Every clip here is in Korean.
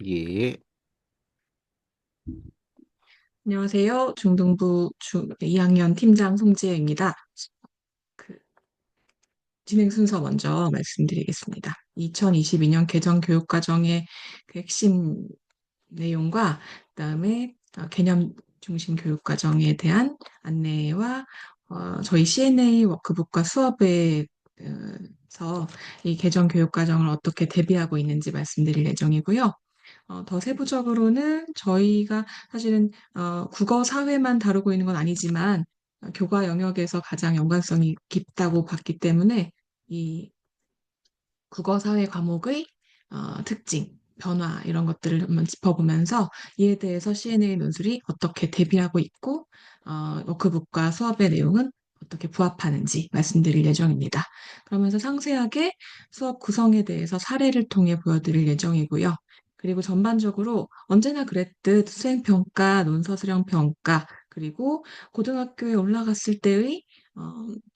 예. 안녕하세요. 중등부 2학년 팀장 송지혜입니다. 그 진행 순서 먼저 말씀드리겠습니다. 2022년 개정 교육과정의 그 핵심 내용과 그다음에 개념 중심 교육과정에 대한 안내와 저희 CNA 워크북과 수업에서 이 개정 교육과정을 어떻게 대비하고 있는지 말씀드릴 예정이고요. 더 세부적으로는 저희가 사실은 국어 사회만 다루고 있는 건 아니지만 교과 영역에서 가장 연관성이 깊다고 봤기 때문에 이 국어 사회 과목의 특징, 변화 이런 것들을 한번 짚어보면서 이에 대해서 CNA 논술이 어떻게 대비하고 있고 워크북과 수업의 내용은 어떻게 부합하는지 말씀드릴 예정입니다. 그러면서 상세하게 수업 구성에 대해서 사례를 통해 보여드릴 예정이고요. 그리고 전반적으로 언제나 그랬듯 수행평가, 논서수령평가, 그리고 고등학교에 올라갔을 때의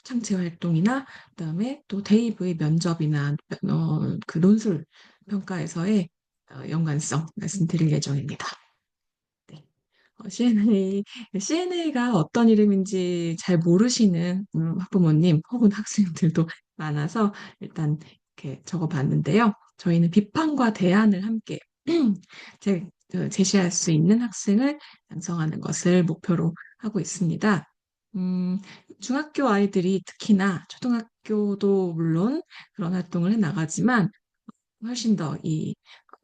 창체 활동이나 그다음에 또 대입의 면접이나 그 논술 평가에서의 연관성 말씀드릴 예정입니다. 네. CNA가 어떤 이름인지 잘 모르시는 학부모님 혹은 학생들도 많아서 일단 이렇게 적어봤는데요. 저희는 비판과 대안을 함께 제시할 수 있는 학생을 양성하는 것을 목표로 하고 있습니다. 음, 중학교 아이들이 특히나 초등학교도 물론 그런 활동을 해 나가지만 훨씬 더 이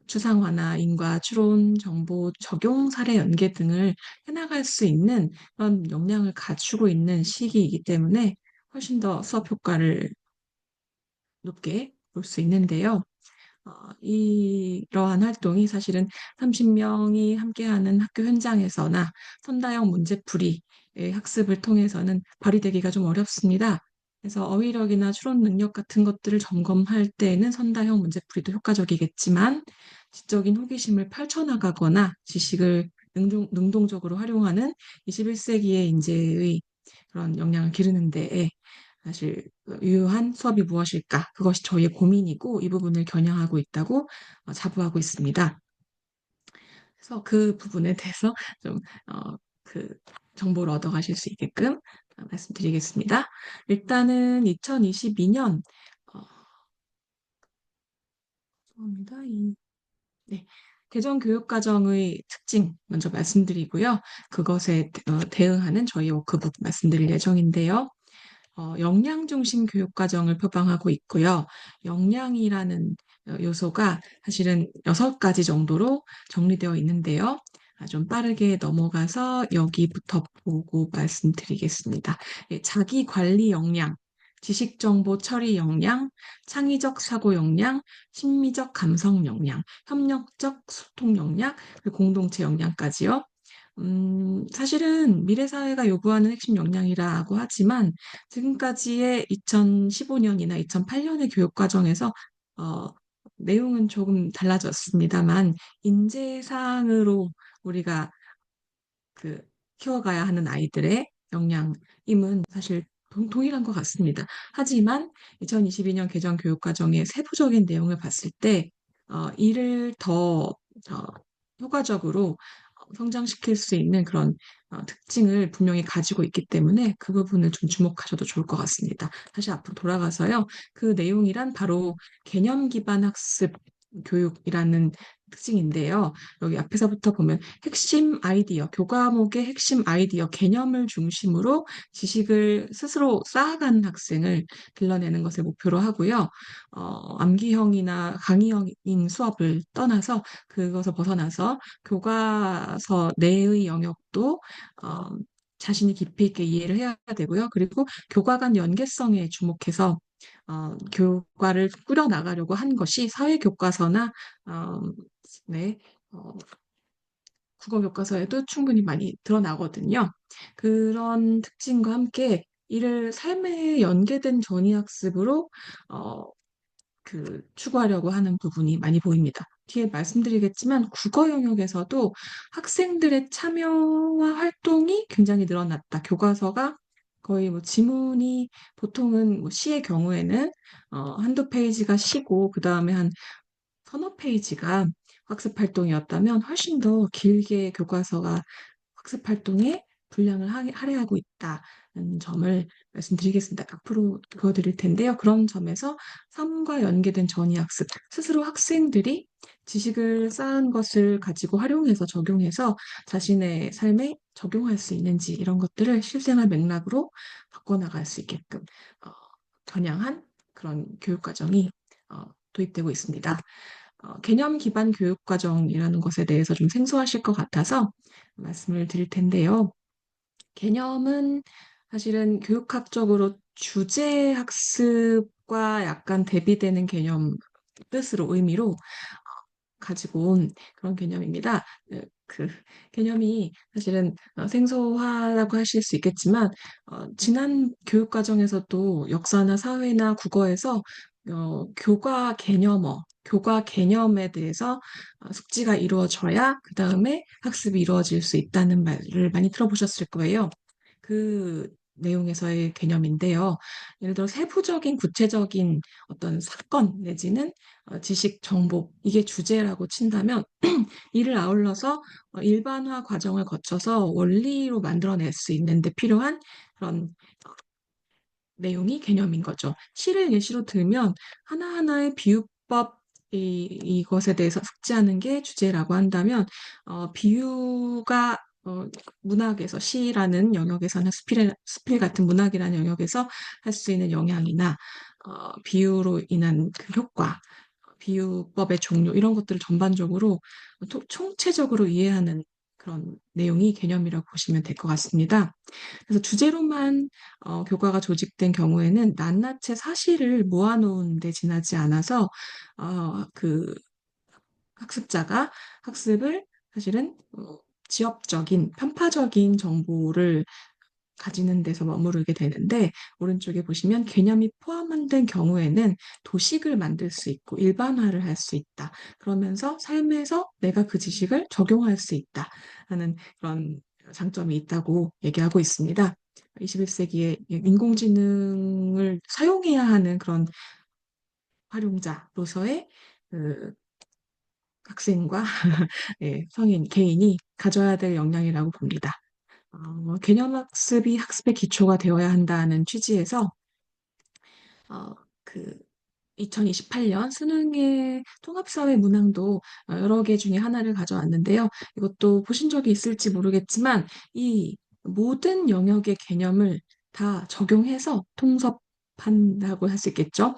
추상화나 인과 추론, 정보 적용 사례 연계 등을 해나갈 수 있는 그런 역량을 갖추고 있는 시기이기 때문에 훨씬 더 수업 효과를 높게 볼 수 있는데요. 이러한 활동이 사실은 30명이 함께하는 학교 현장에서나 선다형 문제풀이의 학습을 통해서는 발휘되기가 좀 어렵습니다. 그래서 어휘력이나 추론 능력 같은 것들을 점검할 때에는 선다형 문제풀이도 효과적이겠지만 지적인 호기심을 펼쳐나가거나 지식을 능동적으로 활용하는 21세기의 인재의 그런 역량을 기르는 데에 사실 유효한 수업이 무엇일까? 그것이 저희의 고민이고 이 부분을 겨냥하고 있다고 자부하고 있습니다. 그래서 그 부분에 대해서 좀 그 정보를 얻어가실 수 있게끔 말씀드리겠습니다. 일단은 2022년 죄송합니다. 네. 개정 교육과정의 특징 먼저 말씀드리고요. 그것에 대응하는 저희 워크북 말씀드릴 예정인데요. 역량 중심 교육 과정을 표방하고 있고요. 역량이라는 요소가 사실은 6가지 정도로 정리되어 있는데요. 좀 빠르게 넘어가서 여기부터 보고 말씀드리겠습니다. 예, 자기 관리 역량, 지식 정보 처리 역량, 창의적 사고 역량, 심미적 감성 역량, 협력적 소통 역량, 그리고 공동체 역량까지요. 사실은 미래 사회가 요구하는 핵심 역량이라고 하지만 지금까지의 2015년이나 2008년의 교육 과정에서 어, 내용은 조금 달라졌습니다만 인재상으로 우리가 그 키워가야 하는 아이들의 역량임은 사실 동일한 것 같습니다. 하지만 2022년 개정 교육 과정의 세부적인 내용을 봤을 때 이를 더 효과적으로 성장시킬 수 있는 그런 특징을 분명히 가지고 있기 때문에 그 부분을 좀 주목하셔도 좋을 것 같습니다. 다시 앞으로 돌아가서요. 그 내용이란 바로 개념 기반 학습 교육이라는 특징인데요. 여기 앞에서부터 보면 핵심 아이디어, 교과목의 핵심 아이디어, 개념을 중심으로 지식을 스스로 쌓아가는 학생을 길러내는 것을 목표로 하고요. 암기형이나 강의형인 수업을 떠나서 그것을 벗어나서 교과서 내의 영역도 어, 자신이 깊이 있게 이해를 해야 되고요. 그리고 교과 간 연계성에 주목해서 교과를 꾸려 나가려고 한 것이 사회 교과서나 어, 네, 어, 국어 교과서에도 충분히 많이 드러나거든요. 그런 특징과 함께 이를 삶에 연계된 전이학습으로 어, 추구하려고 하는 부분이 많이 보입니다. 뒤에 말씀드리겠지만 국어 영역에서도 학생들의 참여와 활동이 굉장히 늘어났다. 교과서가 거의 뭐 지문이 보통은 뭐 시의 경우에는 한두 페이지가 시고 그 다음에 한 서너 페이지가 학습 활동이었다면 훨씬 더 길게 교과서가 학습 활동에 분량을 할애하고 있다는 점을 말씀드리겠습니다. 앞으로 그어드릴 텐데요. 그런 점에서 삶과 연계된 전이학습, 스스로 학생들이 지식을 쌓은 것을 가지고 활용해서 적용해서 자신의 삶에 적용할 수 있는지 이런 것들을 실생활 맥락으로 바꿔나갈 수 있게끔 어, 겨냥한 그런 교육과정이 도입되고 있습니다. 개념 기반 교육과정이라는 것에 대해서 좀 생소하실 것 같아서 말씀을 드릴 텐데요. 개념은 사실은 교육학적으로 주제 학습과 약간 대비되는 개념 뜻으로 의미로 가지고 온 그런 개념입니다. 그 개념이 사실은 생소하다고 하실 수 있겠지만 지난 교육 과정에서도 역사나 사회나 국어에서 교과 개념에 대해서 숙지가 이루어져야 그 다음에 학습이 이루어질 수 있다는 말을 많이 들어보셨을 거예요. 그 내용에서의 개념인데요. 예를 들어 세부적인 구체적인 어떤 사건 내지는 지식, 정보, 이게 주제라고 친다면 이를 아울러서 일반화 과정을 거쳐서 원리로 만들어낼 수 있는데 필요한 그런 내용이 개념인 거죠. 시를 예시로 들면 하나하나의 비유법 이것에 대해서 숙지하는 게 주제라고 한다면 비유가 문학에서 시라는 영역에서는 수필 같은 문학이라는 영역에서 할 수 있는 영향이나 비유로 인한 그 효과, 비유법의 종류 이런 것들을 전반적으로 총체적으로 이해하는 그런 내용이 개념이라고 보시면 될 것 같습니다. 그래서 주제로만 교과가 조직된 경우에는 낱낱이 사실을 모아놓은 데 지나지 않아서 그 학습자가 학습을 사실은 지역적인 편파적인 정보를 가지는 데서 머무르게 되는데 오른쪽에 보시면 개념이 포함된 경우에는 도식을 만들 수 있고 일반화를 할 수 있다. 그러면서 삶에서 내가 그 지식을 적용할 수 있다 하는 그런 장점이 있다고 얘기하고 있습니다. 21세기에 인공지능을 사용해야 하는 그런 활용자로서의 그 학생과 예, 성인, 개인이 가져야 될 역량이라고 봅니다. 개념 학습이 학습의 기초가 되어야 한다는 취지에서 어, 그 2028년 수능의 통합사회 문항도 여러 개 중에 하나를 가져왔는데요. 이것도 보신 적이 있을지 모르겠지만 이 모든 영역의 개념을 다 적용해서 통섭한다고 할 수 있겠죠.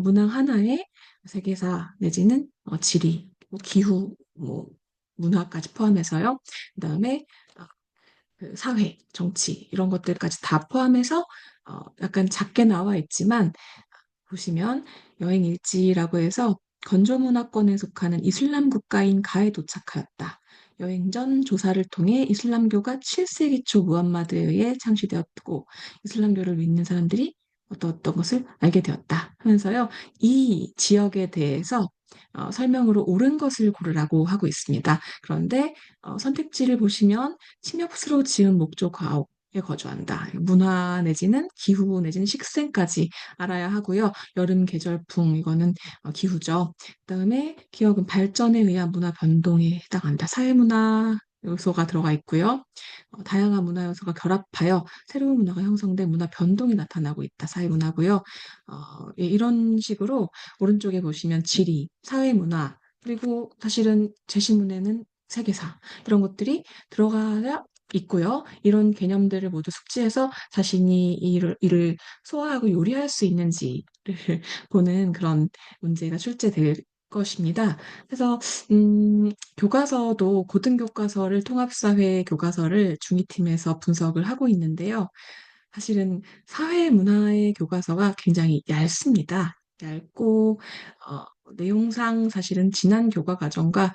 문항 하나에 세계사 내지는 지리, 뭐 기후, 뭐 문화까지 포함해서요. 그다음에 그 사회, 정치 이런 것들까지 다 포함해서 약간 작게 나와 있지만 보시면 여행 일지라고 해서 건조문화권에 속하는 이슬람 국가인 가에 도착하였다. 여행 전 조사를 통해 이슬람교가 7세기 초 무함마드에 의해 창시되었고 이슬람교를 믿는 사람들이 어떤 것을 알게 되었다 하면서요. 이 지역에 대해서 설명으로 옳은 것을 고르라고 하고 있습니다. 그런데 선택지를 보시면 침엽수로 지은 목조 가옥에 거주한다. 문화 내지는 기후 내지는 식생까지 알아야 하고요. 여름 계절풍 이거는 기후죠. 그다음에 기억은 발전에 의한 문화 변동에 해당한다. 사회문화 요소가 들어가 있고요. 다양한 문화 요소가 결합하여 새로운 문화가 형성돼 문화 변동이 나타나고 있다. 사회문화고요. 예, 이런 식으로 오른쪽에 보시면 지리, 사회문화 그리고 사실은 제시문에는 세계사 이런 것들이 들어가 있고요. 이런 개념들을 모두 숙지해서 자신이 이를 소화하고 요리할 수 있는지를 보는 그런 문제가 출제될 것입니다. 그래서 교과서도 고등교과서를 통합사회 교과서를 중위팀에서 분석을 하고 있는데요. 사실은 사회 문화의 교과서가 굉장히 얇습니다. 얇고 내용상 사실은 지난 교과 과정과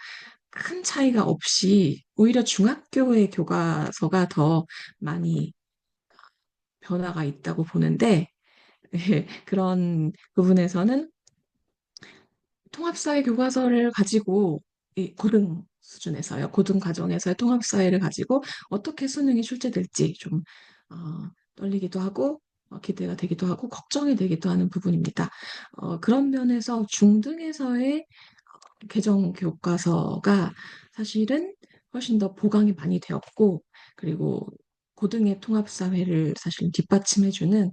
큰 차이가 없이 오히려 중학교의 교과서가 더 많이 변화가 있다고 보는데 그런 부분에서는 통합사회 교과서를 가지고 이 고등 수준에서요, 고등 과정에서의 통합사회를 가지고 어떻게 수능이 출제될지 좀 떨리기도 하고 기대가 되기도 하고 걱정이 되기도 하는 부분입니다. 그런 면에서 중등에서의 개정 교과서가 사실은 훨씬 더 보강이 많이 되었고, 그리고 고등의 통합사회를 사실 뒷받침해주는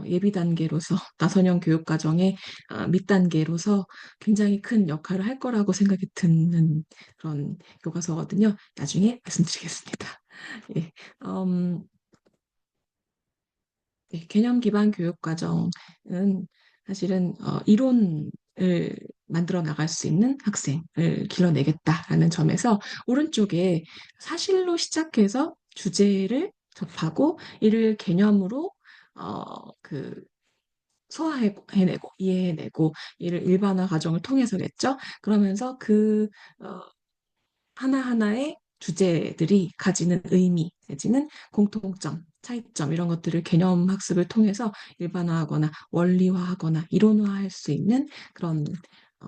예비 단계로서 나선형 교육과정의 밑단계로서 굉장히 큰 역할을 할 거라고 생각이 드는 그런 교과서거든요. 나중에 말씀드리겠습니다. 예. 음, 네, 개념 기반 교육 과정은 사실은 이론을 만들어 나갈 수 있는 학생을 길러내겠다라는 점에서 오른쪽에 사실로 시작해서 주제를 접하고 이를 개념으로 그 소화해내고 이해해내고 이를 일반화 과정을 통해서겠죠. 그러면서 그 어, 하나하나의 주제들이 가지는 의미, 내지는 공통점, 차이점 이런 것들을 개념 학습을 통해서 일반화하거나 원리화하거나 이론화할 수 있는 그런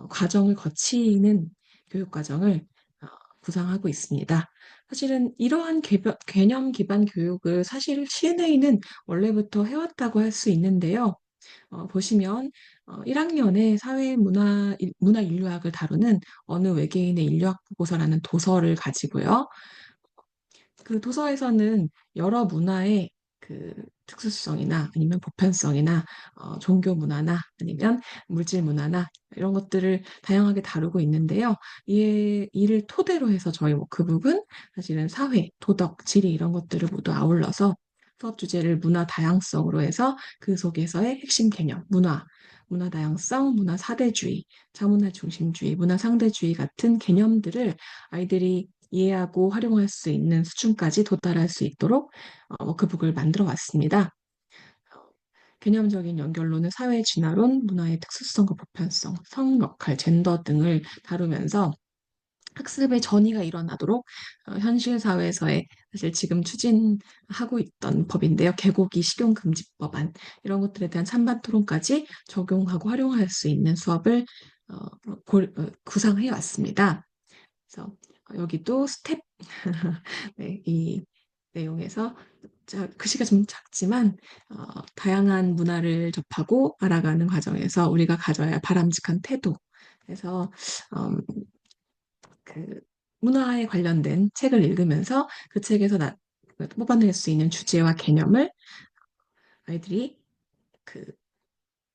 과정을 거치는 교육 과정을 어, 구상하고 있습니다. 사실은 이러한 개념 기반 교육을 사실 CNA는 원래부터 해왔다고 할 수 있는데요. 보시면 1학년에 문화 인류학을 다루는 어느 외계인의 인류학 보고서라는 도서를 가지고요. 그 도서에서는 여러 문화의 그 특수성이나 아니면 보편성이나 종교 문화나 아니면 물질 문화나 이런 것들을 다양하게 다루고 있는데요. 이를 토대로 해서 저희 그 부분 사실은 사회, 도덕, 지리 이런 것들을 모두 아울러서 수업 주제를 문화 다양성으로 해서 그 속에서의 핵심 개념, 문화 다양성, 문화 사대주의, 자문화 중심주의, 문화 상대주의 같은 개념들을 아이들이 이해하고 활용할 수 있는 수준까지 도달할 수 있도록 워크북을 만들어 왔습니다. 어, 개념적인 연결로는 사회 진화론, 문화의 특수성과 보편성, 성 역할, 젠더 등을 다루면서 학습의 전이가 일어나도록 현실 사회에서의 사실 지금 추진하고 있던 법인데요. 개고기 식용금지법안 이런 것들에 대한 찬반 토론까지 적용하고 활용할 수 있는 수업을 구상해 왔습니다. 그래서 여기도 스텝 네, 이 내용에서 글씨가 좀 작지만 다양한 문화를 접하고 알아가는 과정에서 우리가 가져야 할 바람직한 태도. 그래서 음, 그 문화에 관련된 책을 읽으면서 그 책에서 뽑아낼 수 있는 주제와 개념을 아이들이 그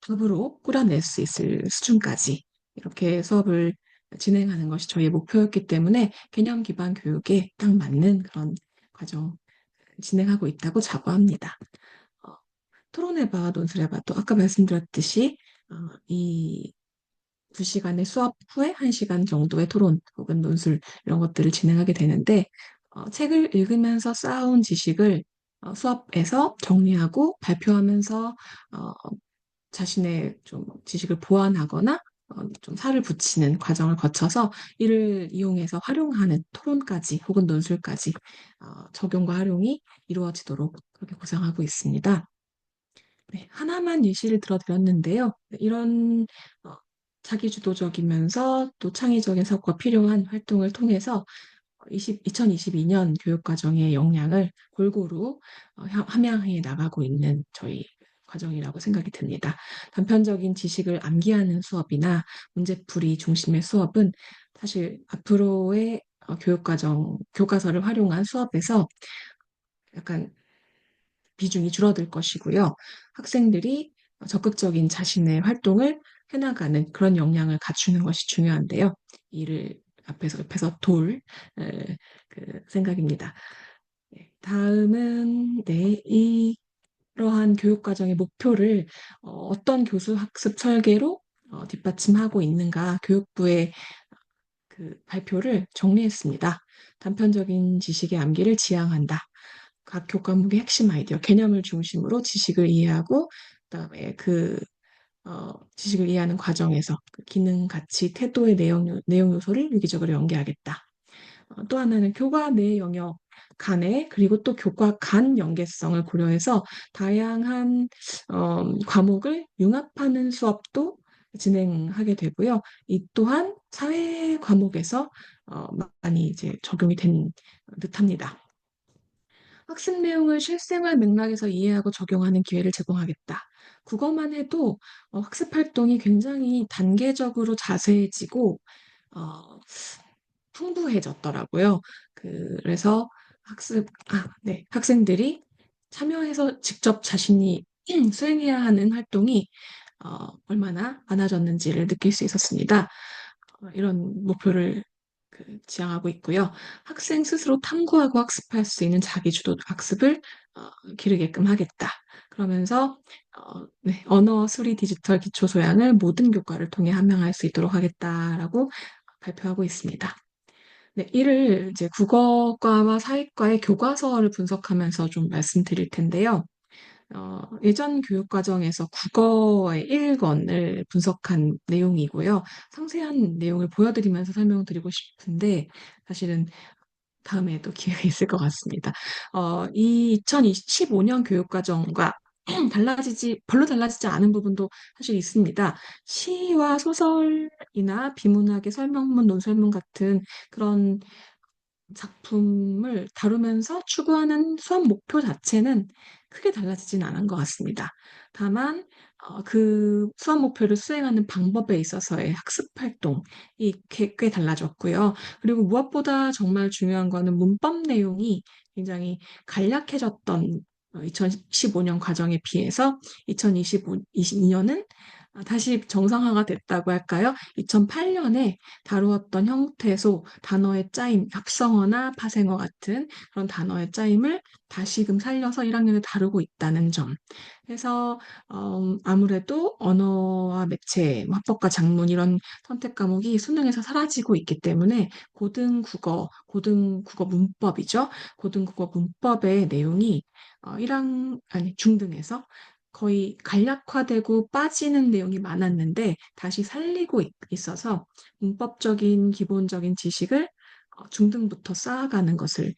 답으로 꾸려낼 수 있을 수준까지 이렇게 수업을 진행하는 것이 저희의 목표였기 때문에 개념 기반 교육에 딱 맞는 그런 과정 진행하고 있다고 자부합니다. 어, 토론해봐, 논술해봐. 또 아까 말씀드렸듯이 이 2시간의 수업 후에 1시간 정도의 토론 혹은 논술 이런 것들을 진행하게 되는데 책을 읽으면서 쌓아온 지식을 수업에서 정리하고 발표하면서 어, 자신의 좀 지식을 보완하거나 좀 살을 붙이는 과정을 거쳐서 이를 이용해서 활용하는 토론까지 혹은 논술까지 적용과 활용이 이루어지도록 그렇게 구상하고 있습니다. 네, 하나만 예시를 들어드렸는데요. 이런 어, 자기주도적이면서 또 창의적인 사고가 필요한 활동을 통해서 2022년 교육과정의 역량을 골고루 함양해 나가고 있는 저희 과정이라고 생각이 듭니다. 단편적인 지식을 암기하는 수업이나 문제풀이 중심의 수업은 사실 앞으로의 교과서를 활용한 수업에서 약간 비중이 줄어들 것이고요. 학생들이 적극적인 자신의 활동을 해나가는 그런 역량을 갖추는 것이 중요한데요. 이를 옆에서 돌 그 생각입니다. 네, 다음은 네, 이러한 교육과정의 목표를 떤 교수 학습 설계로 뒷받침하고 있는가 교육부의 그 발표를 정리했습니다. 단편적인 지식의 암기를 지향한다. 각 교과목의 핵심 아이디어, 개념을 중심으로 지식을 이해하고 그다음에 지식을 이해하는 과정에서 그 기능, 가치, 태도의 내용 요소를 유기적으로 연계하겠다. 또 하나는 교과 내 영역 간의 그리고 또 교과 간 연계성을 고려해서 다양한 과목을 융합하는 수업도 진행하게 되고요. 이 또한 사회 과목에서 많이 이제 적용이 된 듯합니다. 학습 내용을 실생활 맥락에서 이해하고 적용하는 기회를 제공하겠다. 국어만 해도 학습 활동이 굉장히 단계적으로 자세해지고 어, 풍부해졌더라고요. 그래서 네, 학생들이 참여해서 직접 자신이 수행해야 하는 활동이 얼마나 많아졌는지를 느낄 수 있었습니다. 이런 목표를 지향하고 있고요. 학생 스스로 탐구하고 학습할 수 있는 자기주도 학습을 기르게끔 하겠다. 그러면서 네, 언어 수리 디지털 기초 소양을 모든 교과를 통해 함양할 수 있도록 하겠다라고 발표하고 있습니다. 네, 이를 이제 국어과와 사회과의 교과서를 분석하면서 좀 말씀드릴 텐데요. 예전 교육과정에서 국어의 1권을 분석한 내용이고요. 상세한 내용을 보여드리면서 설명드리고 싶은데, 사실은 다음에도 기회가 있을 것 같습니다. 이 2015년 교육과정과 별로 달라지지 않은 부분도 사실 있습니다. 시와 소설이나 비문학의 설명문, 논설문 같은 그런 작품을 다루면서 추구하는 수업 목표 자체는 크게 달라지진 않은 것 같습니다. 다만 그 수업 목표를 수행하는 방법에 있어서의 학습 활동이 꽤 달라졌고요. 그리고 무엇보다 정말 중요한 거는 문법 내용이 굉장히 간략해졌던 2015년 과정에 비해서 2022년은 다시 정상화가 됐다고 할까요? 2008년에 다루었던 형태소, 단어의 짜임, 합성어나 파생어 같은 그런 단어의 짜임을 다시금 살려서 1학년에 다루고 있다는 점. 그래서 아무래도 언어와 매체, 뭐 합법과 작문 이런 선택 과목이 수능에서 사라지고 있기 때문에 고등국어 문법이죠. 고등국어 문법의 내용이 아니 중등에서 거의 간략화되고 빠지는 내용이 많았는데 다시 살리고 있어서 문법적인 기본적인 지식을 중등부터 쌓아가는 것을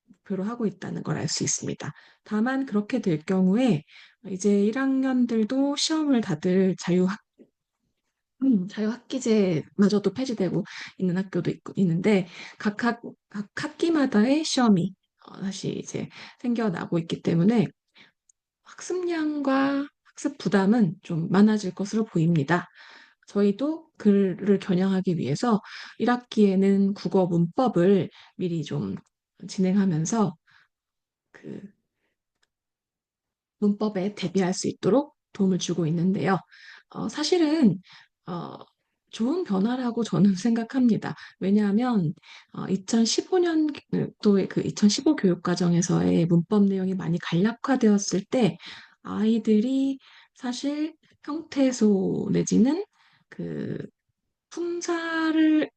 목표로 하고 있다는 걸 알 수 있습니다. 다만 그렇게 될 경우에 이제 1학년들도 시험을 다들 자유학기제마저도 폐지되고 있는 학교도 있는데 각 학기마다의 시험이 다시 이제 생겨나고 있기 때문에 학습량과 학습 부담은 좀 많아질 것으로 보입니다. 저희도 글을 겨냥하기 위해서 1학기에는 국어 문법을 미리 좀 진행하면서 그 문법에 대비할 수 있도록 도움을 주고 있는데요. 사실은 어, 좋은 변화라고 저는 생각합니다. 왜냐하면 2015년도의 그 2015 교육과정에서의 문법 내용이 많이 간략화되었을 때 아이들이 사실 형태소 내지는 그 품사를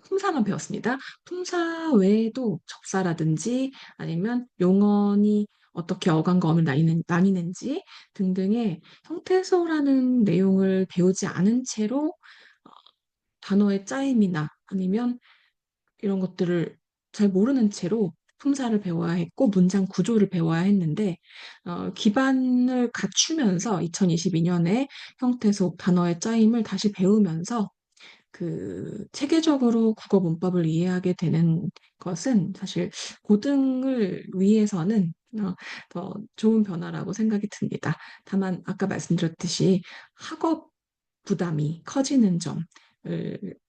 품사만 배웠습니다. 품사 외에도 접사라든지 아니면 용언이 어떻게 어감과 어을 나뉘는지 등등의 형태소라는 내용을 배우지 않은 채로 단어의 짜임이나 아니면 이런 것들을 잘 모르는 채로 품사를 배워야 했고 문장 구조를 배워야 했는데 기반을 갖추면서 2022년에 형태소 단어의 짜임을 다시 배우면서 체계적으로 국어 문법을 이해하게 되는 것은 사실 고등을 위해서는 더 좋은 변화라고 생각이 듭니다. 다만 아까 말씀드렸듯이 학업 부담이 커지는 점을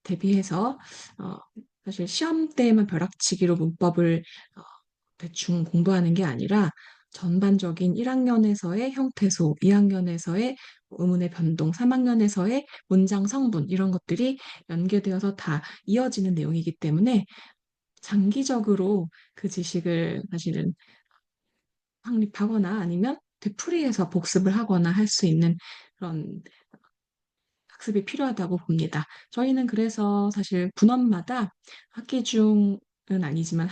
대비해서 어, 사실 시험 때에만 벼락치기로 문법을 어, 대충 공부하는 게 아니라 전반적인 1학년에서의 형태소, 2학년에서의 의문의 변동, 3학년에서의 문장 성분 이런 것들이 연계되어서 다 이어지는 내용이기 때문에 장기적으로 그 지식을 사실은 확립하거나 아니면 되풀이해서 복습을 하거나 할 수 있는 그런 학습이 필요하다고 봅니다. 저희는 그래서 사실 분원마다 학기 중은 아니지만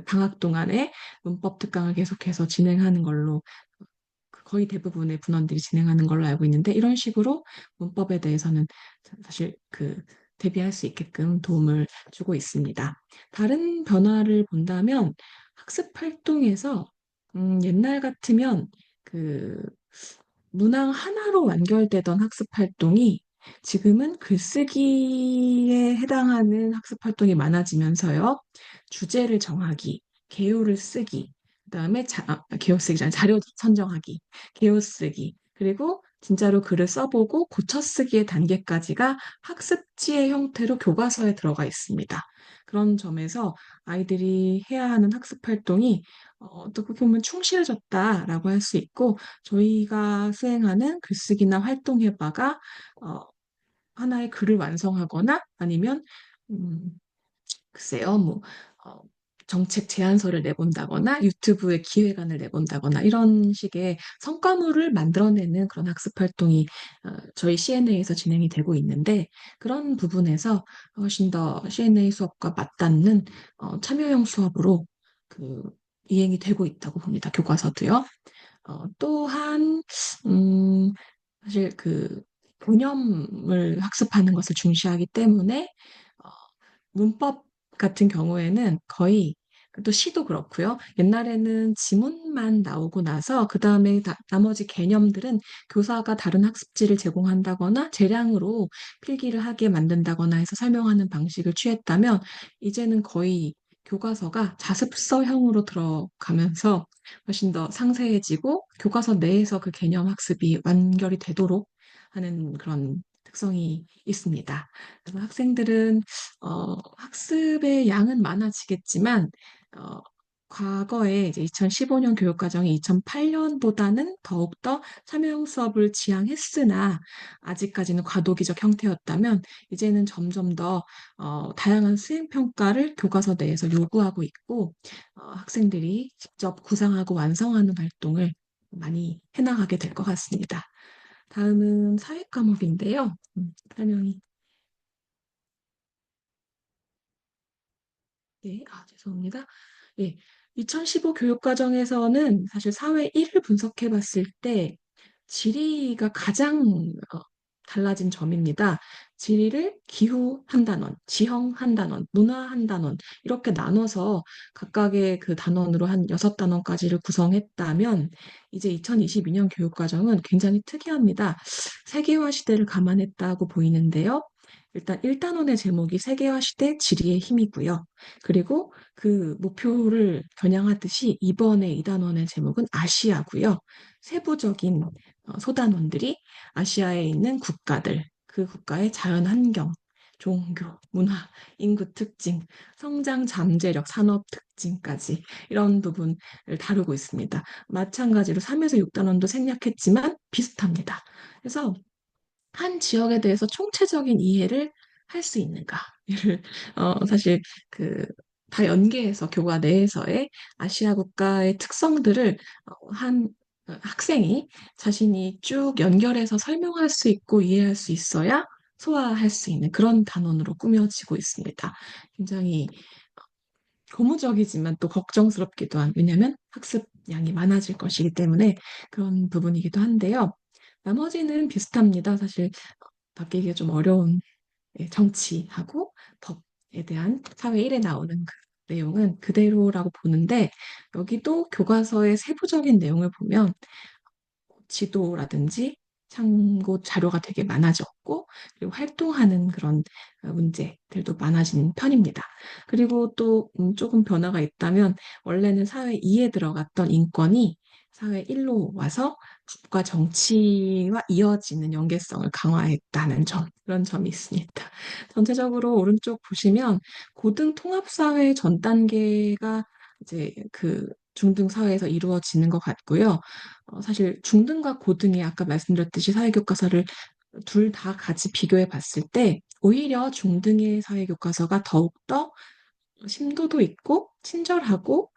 방학 동안에 문법 특강을 계속해서 진행하는 걸로 거의 대부분의 분원들이 진행하는 걸로 알고 있는데 이런 식으로 문법에 대해서는 사실 대비할 수 있게끔 도움을 주고 있습니다. 다른 변화를 본다면 학습 활동에서 옛날 같으면 그 문항 하나로 완결되던 학습 활동이 지금은 글쓰기에 해당하는 학습 활동이 많아지면서요. 주제를 정하기, 개요를 쓰기, 그다음에 개요 쓰기잖아요. 자료 선정하기, 개요 쓰기, 그리고 진짜로 글을 써보고 고쳐쓰기의 단계까지가 학습지의 형태로 교과서에 들어가 있습니다. 그런 점에서 아이들이 해야 하는 학습 활동이 어떻게 보면 충실해졌다라고 할 수 있고, 저희가 수행하는 글쓰기나 활동해봐가 어, 하나의 글을 완성하거나 아니면 음, 글쎄요, 뭐, 어, 정책 제안서를 내본다거나 유튜브에 기획안을 내본다거나 이런 식의 성과물을 만들어내는 그런 학습 활동이 저희 CNA에서 진행이 되고 있는데, 그런 부분에서 훨씬 더 CNA 수업과 맞닿는 참여형 수업으로 그 이행이 되고 있다고 봅니다. 교과서도요. 또한 음, 사실 그 개념을 학습하는 것을 중시하기 때문에 어, 문법 같은 경우에는 거의 또 시도 그렇고요. 옛날에는 지문만 나오고 나서 그 다음에 나머지 개념들은 교사가 다른 학습지를 제공한다거나 재량으로 필기를 하게 만든다거나 해서 설명하는 방식을 취했다면, 이제는 거의 교과서가 자습서형으로 들어가면서 훨씬 더 상세해지고 교과서 내에서 그 개념 학습이 완결이 되도록 하는 그런 특성이 있습니다. 그래서 학생들은 학습의 양은 많아지겠지만, 어, 과거에 이제 2015년 교육과정이 2008년보다는 더욱더 참여형 수업을 지향했으나 아직까지는 과도기적 형태였다면, 이제는 점점 더 다양한 수행평가를 교과서 내에서 요구하고 있고, 학생들이 직접 구상하고 완성하는 활동을 많이 해나가게 될 것 같습니다. 다음은 사회 과목인데요. 설명이 네, 죄송합니다. 예, 2015 교육과정에서는 사실 사회 1을 분석해 봤을 때 지리가 가장 어, 달라진 점입니다. 지리를 기후 한 단원, 지형 한 단원, 문화 한 단원 이렇게 나눠서 각각의 그 단원으로 한 6단원까지를 구성했다면, 이제 2022년 교육과정은 굉장히 특이합니다. 세계화 시대를 감안했다고 보이는데요. 일단 1단원의 제목이 세계화 시대 지리의 힘이고요. 그리고 그 목표를 겨냥하듯이 이번에 2단원의 제목은 아시아고요. 세부적인 소단원들이 아시아에 있는 국가들, 그 국가의 자연 환경, 종교, 문화, 인구 특징, 성장 잠재력, 산업 특징까지 이런 부분을 다루고 있습니다. 마찬가지로 3에서 6단원도 생략했지만 비슷합니다. 그래서 한 지역에 대해서 총체적인 이해를 할 수 있는가? 이를 사실 그 다 연계해서 교과 내에서의 아시아 국가의 특성들을 한 학생이 자신이 쭉 연결해서 설명할 수 있고 이해할 수 있어야 소화할 수 있는 그런 단원으로 꾸며지고 있습니다. 굉장히 고무적이지만 또 걱정스럽기도 한, 왜냐하면 학습량이 많아질 것이기 때문에 그런 부분이기도 한데요. 나머지는 비슷합니다. 사실 바뀌기가 좀 어려운 정치하고 법에 대한 사회 1에 나오는 그 내용은 그대로라고 보는데, 여기도 교과서의 세부적인 내용을 보면 지도라든지 참고 자료가 되게 많아졌고, 그리고 활동하는 그런 문제들도 많아진 편입니다. 그리고 또 조금 변화가 있다면, 원래는 사회 2에 들어갔던 인권이 사회 1로 와서 법과 정치와 이어지는 연계성을 강화했다는 점, 그런 점이 있습니다. 전체적으로 오른쪽 보시면 고등 통합사회 전 단계가 이제 그 중등 사회에서 이루어지는 것 같고요. 사실 중등과 고등이 아까 말씀드렸듯이 사회교과서를 둘 다 같이 비교해 봤을 때 오히려 중등의 사회교과서가 더욱더 심도도 있고 친절하고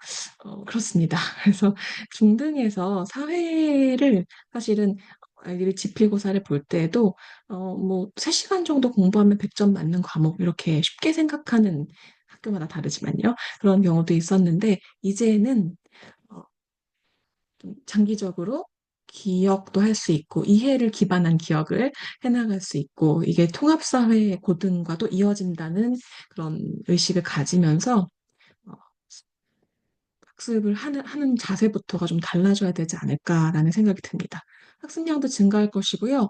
그렇습니다. 그래서 중등에서 사회를 사실은 아이들이 지필고사를 볼 때에도 뭐 3시간 정도 공부하면 100점 맞는 과목 이렇게 쉽게 생각하는, 학교마다 다르지만요. 그런 경우도 있었는데, 이제는 좀 장기적으로 기억도 할 수 있고 이해를 기반한 기억을 해나갈 수 있고, 이게 통합사회의 고등과도 이어진다는 그런 의식을 가지면서 어, 학습을 하는 자세부터가 좀 달라져야 되지 않을까라는 생각이 듭니다. 학습량도 증가할 것이고요.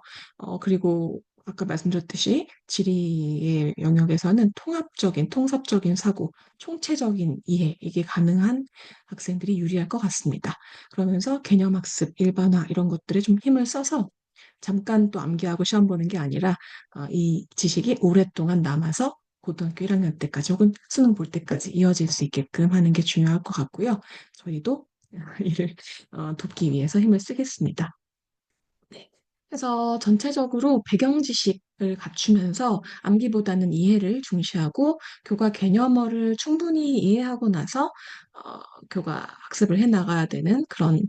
그리고 아까 말씀드렸듯이 지리의 영역에서는 통합적인, 통섭적인 사고, 총체적인 이해, 이게 가능한 학생들이 유리할 것 같습니다. 그러면서 개념학습, 일반화 이런 것들에 좀 힘을 써서 잠깐 또 암기하고 시험 보는 게 아니라 이 지식이 오랫동안 남아서 고등학교 1학년 때까지 혹은 수능 볼 때까지 이어질 수 있게끔 하는 게 중요할 것 같고요. 저희도 이를 돕기 위해서 힘을 쓰겠습니다. 네. 그래서 전체적으로 배경 지식을 갖추면서 암기보다는 이해를 중시하고 교과 개념어를 충분히 이해하고 나서 어, 교과 학습을 해 나가야 되는 그런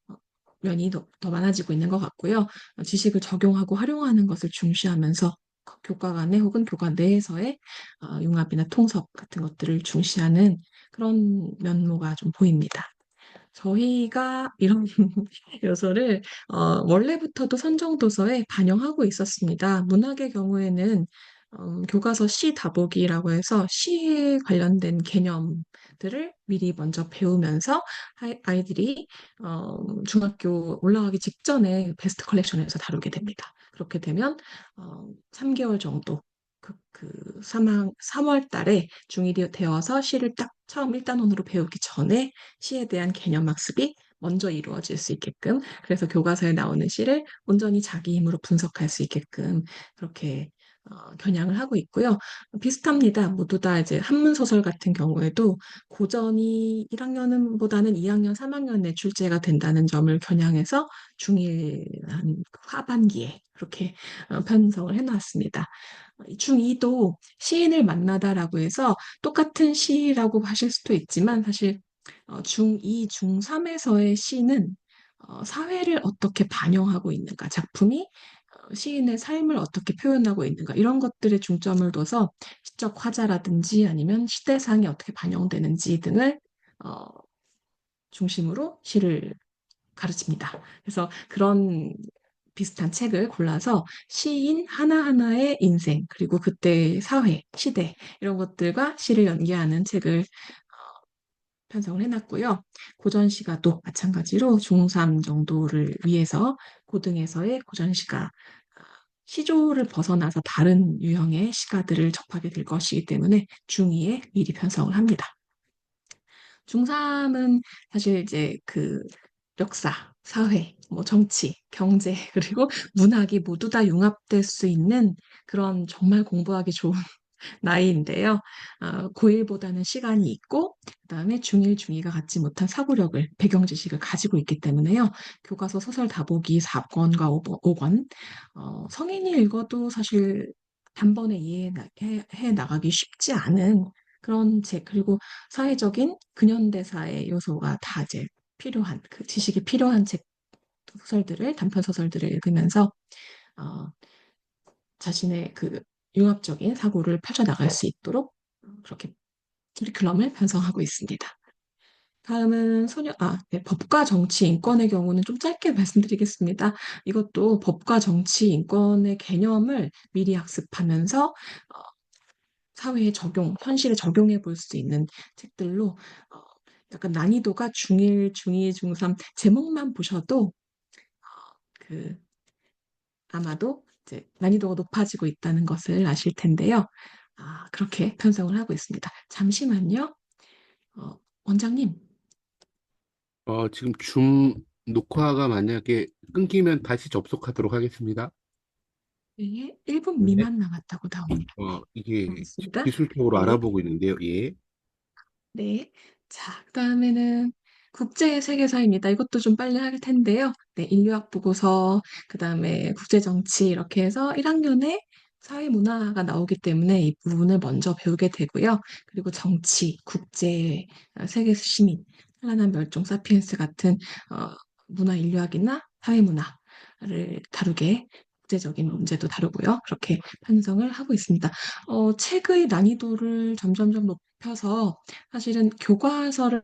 어, 면이 더 많아지고 있는 것 같고요. 지식을 적용하고 활용하는 것을 중시하면서 교과 간에 혹은 교과 내에서의 융합이나 통섭 같은 것들을 중시하는 그런 면모가 좀 보입니다. 저희가 이런 요소를 원래부터도 선정도서에 반영하고 있었습니다. 문학의 경우에는 교과서 시 다보기라고 해서 시에 관련된 개념들을 미리 먼저 배우면서 아이들이 중학교 올라가기 직전에 베스트 컬렉션에서 다루게 됩니다. 그렇게 되면 3개월 정도 그 3월 달에 중1이 되어서 시를 딱 처음 1단원으로 배우기 전에 시에 대한 개념 학습이 먼저 이루어질 수 있게끔 그래서 교과서에 나오는 시를 온전히 자기 힘으로 분석할 수 있게끔 그렇게 겨냥을 하고 있고요. 비슷합니다. 모두 다 이제 한문 소설 같은 경우에도 고전이 1학년보다는 2학년, 3학년에 출제가 된다는 점을 겨냥해서 중1 한 하반기에 그렇게 편성을 해놨습니다. 중2도 시인을 만나다라고 해서 똑같은 시라고 하실 수도 있지만 사실 중2, 중3에서의 시는 사회를 어떻게 반영하고 있는가, 작품이 시인의 삶을 어떻게 표현하고 있는가, 이런 것들에 중점을 둬서 시적 화자라든지 아니면 시대상이 어떻게 반영되는지 등을 어, 중심으로 시를 가르칩니다. 그래서 그런 비슷한 책을 골라서 시인 하나하나의 인생, 그리고 그때의 사회, 시대, 이런 것들과 시를 연계하는 책을 편성을 해놨고요. 고전시가도 마찬가지로 중3 정도를 위해서 고등에서의 고전시가 시조를 벗어나서 다른 유형의 시가들을 접하게 될 것이기 때문에 중2에 미리 편성을 합니다. 중3은 사실 이제 그 역사, 사회, 뭐 정치, 경제, 그리고 문학이 모두 다 융합될 수 있는 그런 정말 공부하기 좋은 나이인데요. 고1보다는 시간이 있고, 그다음에 중1, 중2가 갖지 못한 사고력을, 배경 지식을 가지고 있기 때문에요. 교과서 소설 다보기 4권과 5권, 성인이 읽어도 사실 단번에 해 나가기 쉽지 않은 그런 책, 그리고 사회적인 근현대사의 요소가 다 이제 필요한, 그 지식이 필요한 책, 소설들을, 단편 소설들을 읽으면서, 어, 자신의 그 융합적인 사고를 펼쳐나갈 수 있도록 그렇게 커리큘럼을 편성하고 있습니다. 다음은 네, 법과 정치, 인권의 경우는 좀 짧게 말씀드리겠습니다. 이것도 법과 정치, 인권의 개념을 미리 학습하면서 사회에 현실에 적용해 볼 수 있는 책들로 약간 난이도가 중1, 중2, 중3 제목만 보셔도 그 아마도 이제 난이도가 높아지고 있다는 것을 아실 텐데요. 그렇게 편성을 하고 있습니다. 잠시만요. 원장님, 지금 줌 녹화가 만약에 끊기면 다시 접속하도록 하겠습니다. 네, 1분 네. 미만 남았다고 나옵니다. 이게 고맙습니다. 기술적으로 네, 알아보고 있는데요. 예. 네. 자, 그다음에는 국제 세계사입니다. 이것도 좀 빨리 할 텐데요. 네, 인류학 보고서, 그다음에 국제 정치 이렇게 해서 1학년에 사회 문화가 나오기 때문에 이 부분을 먼저 배우게 되고요. 그리고 정치, 국제, 세계 시민, 찬란한 멸종, 사피엔스 같은 문화 인류학이나 사회 문화를 다루게 국제적인 문제도 다루고요. 그렇게 편성을 하고 있습니다. 책의 난이도를 점점점 높여서 사실은 교과서를